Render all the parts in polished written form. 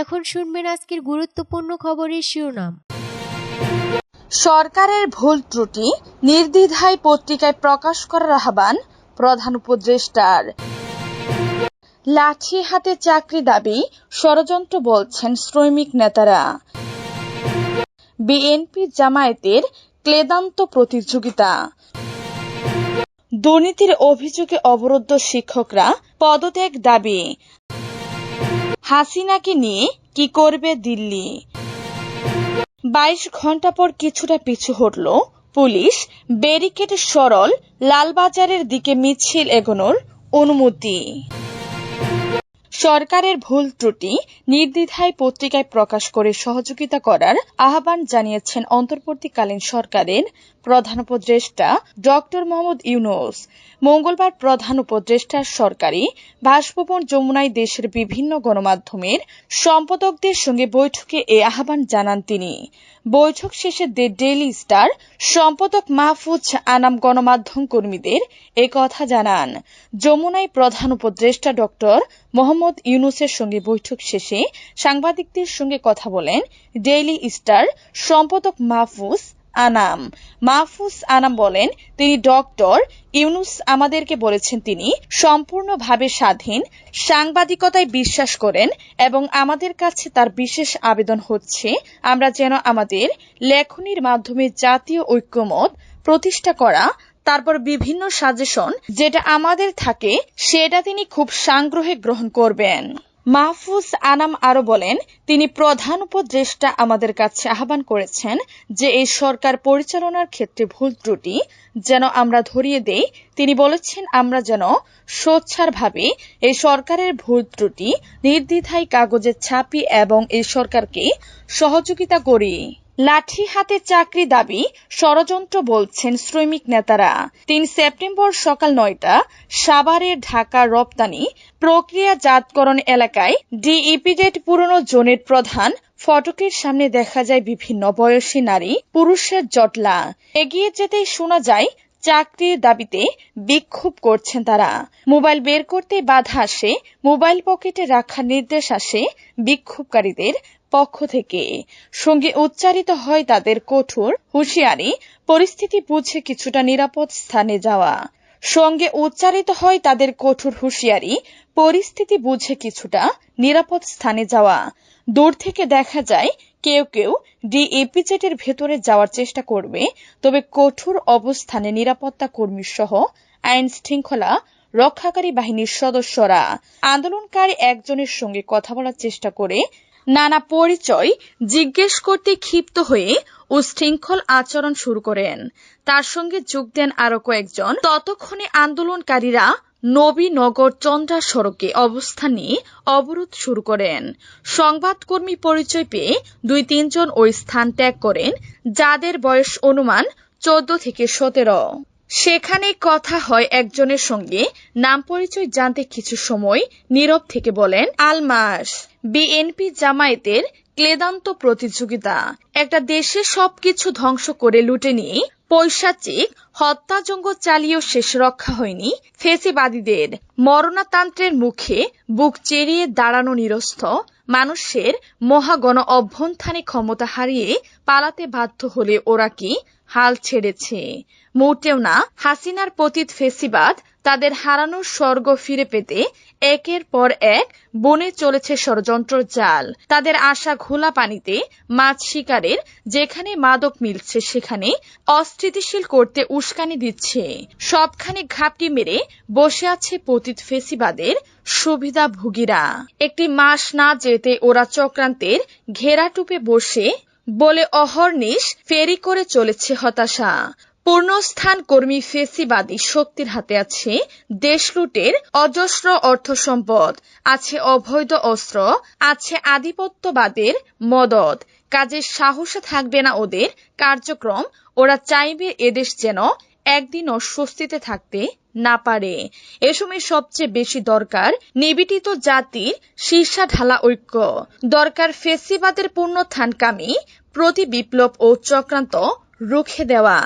এখন শুনবেন আজকের গুরুত্বপূর্ণ খবরের শিরোনাম। সরকারের ভুল ত্রুটি নির্দ্বিধায় পত্রিকায় প্রকাশ করার আহ্বান প্রধান উপদেষ্টার। লাঠি হাতে চাকরি দাবি ষড়যন্ত্র বলছেন শ্রমিক নেতারা। বিএনপি জামায়াতের ক্লেদান্ত প্রতিযোগিতা। দুর্নীতির অভিযোগে অবরুদ্ধ শিক্ষকরা পদত্যাগ দাবি। হাসিনাকে নিয়ে কি করবে দিল্লি? 22 ঘন্টা পর কিছুটা পিছু হটল পুলিশ, ব্যারিকেড সরল লালবাজারের দিকে মিছিল এগোনোর অনুমতি। সরকারের ভুল ত্রুটি নির্দ্বিধায় পত্রিকায় প্রকাশ করে সহযোগিতা করার আহ্বান জানিয়েছেন অন্তর্বর্তীকালীন সরকারের প্রধান উপদেষ্টা ডক্টর মোহাম্মদ ইউনূস। মঙ্গলবার প্রধান উপদেষ্টার সরকারি বাসভবন যমুনায় দেশের বিভিন্ন গণমাধ্যমের সম্পাদকদের সঙ্গে বৈঠকে এ আহ্বান জানান তিনি। বৈঠক শেষে দ্য ডেইলি স্টার সম্পাদক মাহফুজ আনাম গণমাধ্যম কর্মীদের একথা জানান। যমুনায় প্রধান উপদেষ্টা ডক্টর মোহাম্মদ ইউনূসের সঙ্গে বৈঠক শেষে সাংবাদিকদের সঙ্গে কথা বলেন ডেইলি স্টার সম্পাদক মাহফুজ আনাম বলেন, তিনি ডক্টর ইউনূস আমাদেরকে বলেছেন তিনি সম্পূর্ণভাবে স্বাধীন সাংবাদিকতায় বিশ্বাস করেন এবং আমাদের কাছে তার বিশেষ আবেদন হচ্ছে আমরা যেন আমাদের লেখনীর মাধ্যমে জাতীয় ঐক্যমত প্রতিষ্ঠা করা, তারপর বিভিন্ন সাজেশন যেটা আমাদের থাকে সেটা তিনি খুব সাগ্রহে গ্রহণ করবেন। মাহফুজ আনাম আরো বলেন, তিনি প্রধান উপদেষ্টা আমাদের কাছে আহ্বান করেছেন যে এই সরকার পরিচালনার ক্ষেত্রে ভুল ত্রুটি যেন আমরা ধরিয়ে দেই। তিনি বলেছেন আমরা যেন সোচ্চারভাবে এই সরকারের ভুল ত্রুটি নির্দ্বিধায় কাগজে ছাপি এবং এই সরকারকে সহযোগিতা করি। লাঠি হাতে চাকরি দাবি ষড়যন্ত্র বলছেন শ্রমিক নেতারা। 3 সেপ্টেম্বর সকাল 9টা সাভারের ঢাকা রপ্তানি প্রক্রিয়াজাতকরণ এলাকায় ডিইপিজেড পুরনো জোনের প্রধান ফটকের সামনে দেখা যায় বিভিন্ন বয়সী নারী পুরুষের জটলা। এগিয়ে যেতেই শোনা যায় চাকরির দাবিতে বিক্ষোভ করছেন তারা। মোবাইল বের করতে বাধা আসে, মোবাইল পকেটে রাখার নির্দেশ আসে বিক্ষোভকারীদের পক্ষ থেকে। সঙ্গে উচ্চারিত হয় তাদের কঠোর হুঁশিয়ারি, পরিস্থিতি বুঝে কিছুটা নিরাপদ স্থানে যাওয়া। দূর থেকে দেখা যায় কেউ কেউ ডিইপিজেডের ভেতরে যাওয়ার চেষ্টা করবে, তবে কঠোর অবস্থানে নিরাপত্তা কর্মী সহ আইন শৃঙ্খলা রক্ষাকারী বাহিনীর সদস্যরা আন্দোলনকারী একজনের সঙ্গে কথা বলার চেষ্টা করে নানা পরিচয় জিজ্ঞেস করতে ক্ষিপ্ত হয়ে উচ্ছৃঙ্খল আচরণ শুরু করেন। তার সঙ্গে যোগ দেন আরো কয়েকজন। ততক্ষণে আন্দোলনকারীরা নবীনগর চন্দ্রা সড়কে অবস্থান নিয়ে অবরোধ শুরু করেন। সংবাদকর্মী পরিচয় পেয়ে 2-3 জন ওই স্থান ত্যাগ করেন, যাদের বয়স অনুমান 14 থেকে 17। সেখানে কথা হয় একজনের সঙ্গে, নাম পরিচয় জানতে কিছু সময় নীরব থেকে বলেন আলমাস। বিএনপি জামায়াতের ক্লেদান্ত প্রতিযোগিতা। একটা দেশে সবকিছু ধ্বংস করে লুটে নিয়ে পৈশাচিক হত্যাযজ্ঞ চালিয়েও শেষ রক্ষা হয়নি ফেসিবাদীদের। মরণাতন্ত্রের মুখে বুক চেরিয়ে দাঁড়ানো নিরস্ত মানুষের মহাগণ অভ্যুত্থানে ক্ষমতা হারিয়ে পালাতে বাধ্য হলে ওরা কি হাল ছেড়েছে? মোটেও না। হাসিনার পতিত ফেসিবাদ তাদের হারানোর স্বর্গ ফিরে পেতে একের পর এক বনে চলেছে ষড়যন্ত্র জাল। তাদের আশা ঘোলা পানিতে মাছ শিকারের, যেখানে মাদক মিলছে সেখানে অস্থিতিশীল করতে উস্কানি দিচ্ছে। সবখানে ঘাপটি মেরে বসে আছে পতিত ফেসিবাদের সুবিধাভোগীরা। একটি মাস না যেতে ওরা চক্রান্তের ঘেরাটুপে বসে বলে অহর্নিশ ফেরি করে চলেছে হতাশা। পূর্ণস্থান কর্মী ফেসিবাদী শক্তির হাতে আছে দেশ লুটের অজস্র অর্থ সম্পদ, আছে অবৈধ অস্ত্র, আছে আধিপত্যবাদের মদদ। কাজের সাহস থাকবে না ওদের কার্যক্রম। ওরা চাইবে এদেশ যেন একদিনও স্বস্তিতে থাকতে না পারে। এ সময় সবচেয়ে বেশি দরকার নিবেদিত জাতির শীর্ষাঢালা ঐক্য। দরকার ফেসিবাদের পুনরুত্থানকামী প্রতি বিপ্লব ও চক্রান্ত রুখে দেওয়া।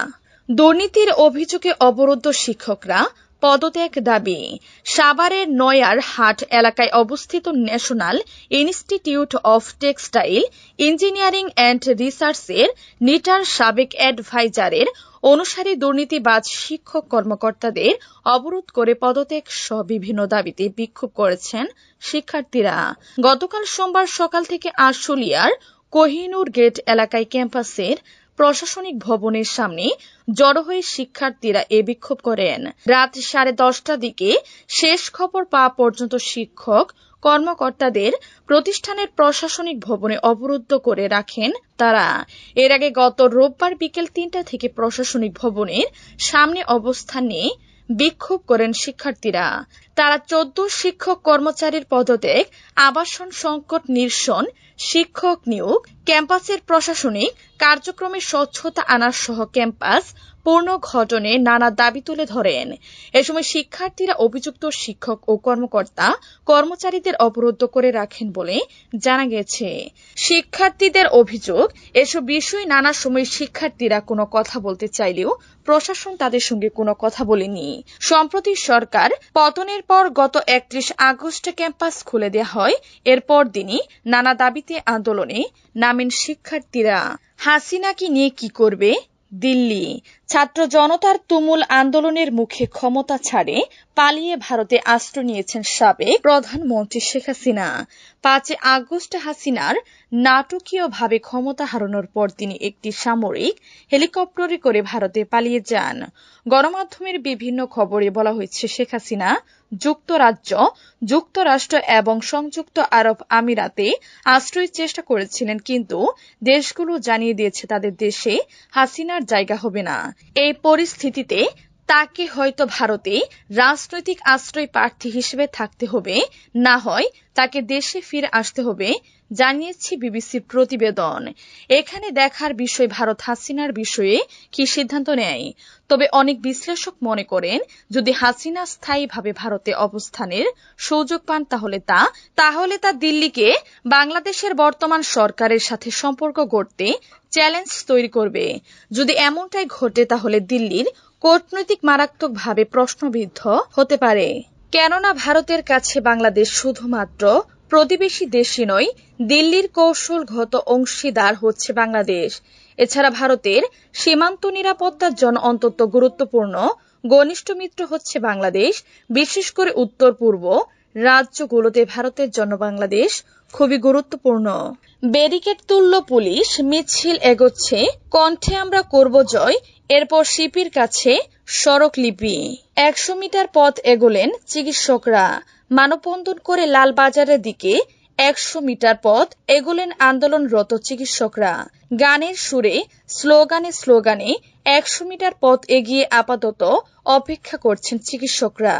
দুর্নীতির অভিযোগে অবরুদ্ধ শিক্ষকরা পদত্যাগ দাবি। সাভারের নয়ার হাট এলাকায় অবস্থিত national institute of textile engineering and রিসার্চের নিটার সাবেক অ্যাডভাইজারের অনুসারী দুর্নীতিবাজ শিক্ষক কর্মকর্তাদের অবরোধ করে পদত্যাগ সহ বিভিন্ন দাবিতে বিক্ষোভ করেছেন শিক্ষার্থীরা। গতকাল সোমবার সকাল থেকে আশুলিয়ার কোহিনুর গেট এলাকায় ক্যাম্পাসের প্রশাসনিক ভবনের সামনে জড়ো হয়ে শিক্ষার্থীরা এ বিক্ষোভ করেন। রাত 10:30টার দিকে শেষ খবর পাওয়া পর্যন্ত শিক্ষক কর্মকর্তাদের প্রতিষ্ঠানের প্রশাসনিক ভবনে অবরুদ্ধ করে রাখেন তারা। এর আগে গত রোববার বিকেল 3টা থেকে প্রশাসনিক ভবনের সামনে অবস্থান নিয়ে বিক্ষোভ করেন শিক্ষার্থীরা। তারা 14 শিক্ষক কর্মচারীর পদত্যাগ, আবাসন সংকট নিরসন, শিক্ষক নিয়োগ, ক্যাম্পাসের প্রশাসনিক কার্যক্রমে স্বচ্ছতা আনার সহ ক্যাম্পাস পুনর্গঠনে নানা দাবি তুলে ধরেন। এ সময় শিক্ষার্থীরা অভিযুক্ত শিক্ষক ও কর্মচারীদের অবরুদ্ধ করে রাখেন বলে জানা গেছে। শিক্ষার্থীদের অভিযোগ, এসব বিষয়ে নানা সময় শিক্ষার্থীরা কোনো কথা বলতে চাইলেও প্রশাসন তাদের সঙ্গে কোনো কথা বলেনি। সম্প্রতি সরকার পতনের পর গত 31 আগস্ট ক্যাম্পাস খুলে দেওয়া হয়। এরপর দিনই নানা দাবিতে আন্দোলনে নামেন শিক্ষার্থীরা। হাসিনাকে নিয়ে কি করবে দিল্লি? ছাত্র জনতার তুমুল আন্দোলনের মুখে ক্ষমতা ছাড়ে পালিয়ে ভারতে আশ্রয় নিয়েছেন সাবেক প্রধানমন্ত্রী শেখ হাসিনা। 5 আগস্ট হাসিনার নাটকীয়ভাবে ক্ষমতা হারানোর পর তিনি একটি সামরিক হেলিকপ্টারে করে ভারতে পালিয়ে যান। গণমাধ্যমের বিভিন্ন খবরে বলা হয়েছে শেখ হাসিনা যুক্তরাজ্য, যুক্তরাষ্ট্র এবং সংযুক্ত আরব আমিরাতে আশ্রয়ের চেষ্টা করেছিলেন, কিন্তু দেশগুলো জানিয়ে দিয়েছে তাদের দেশে হাসিনার জায়গা হবে না। এই পরিস্থিতিতে তাকে হয়তো ভারতে রাজনৈতিক আশ্রয় প্রার্থী হিসেবে থাকতে হবে, না হয় তাকে দেশে ফিরে আসতে হবে, জানিয়েছে বিবিসির প্রতিবেদন। এখানে দেখার বিষয় ভারত হাসিনার বিষয়ে কি সিদ্ধান্ত নেয়। তবে অনেক বিশ্লেষক মনে করেন যদি হাসিনা স্থায়ীভাবে ভারতে অবস্থানের সুযোগ পান তাহলে তা দিল্লিকে বাংলাদেশের বর্তমান সরকারের সাথে সম্পর্ক গড়তে চ্যালেঞ্জ তৈরি করবে। যদি এমনটাই ঘটে তাহলে দিল্লির কূটনৈতিক মারাত্মকভাবে প্রশ্নবিদ্ধ হতে পারে। কেননা ভারতের কাছে বাংলাদেশ শুধুমাত্র প্রতিবেশী দেশই নয়, দিল্লির কৌশলগত অংশীদার হচ্ছে বাংলাদেশ। এছাড়া ভারতের সীমান্ত নিরাপত্তার জন্য অত্যন্ত গুরুত্বপূর্ণ ঘনিষ্ঠ মিত্র হচ্ছে বাংলাদেশ। বিশেষ করে উত্তর পূর্ব রাজ্যগুলোতে ভারতের জন্য বাংলাদেশ খুবই গুরুত্বপূর্ণ। ব্যারিকেড তুলল পুলিশ, মিছিল এগোচ্ছে, কণ্ঠে আমরা করব জয়। এরপর শিপির কাছে স্মারকলিপি। 100 মিটার পথ এগোলেন চিকিৎসকরা। মানববন্ধন করে লালবাজারের দিকে 100 মিটার পথ এগোলেন আন্দোলনরত চিকিৎসকরা। গানের সুরে স্লোগানে 100 মিটার পথ এগিয়ে আপাতত অপেক্ষা করছেন চিকিৎসকরা।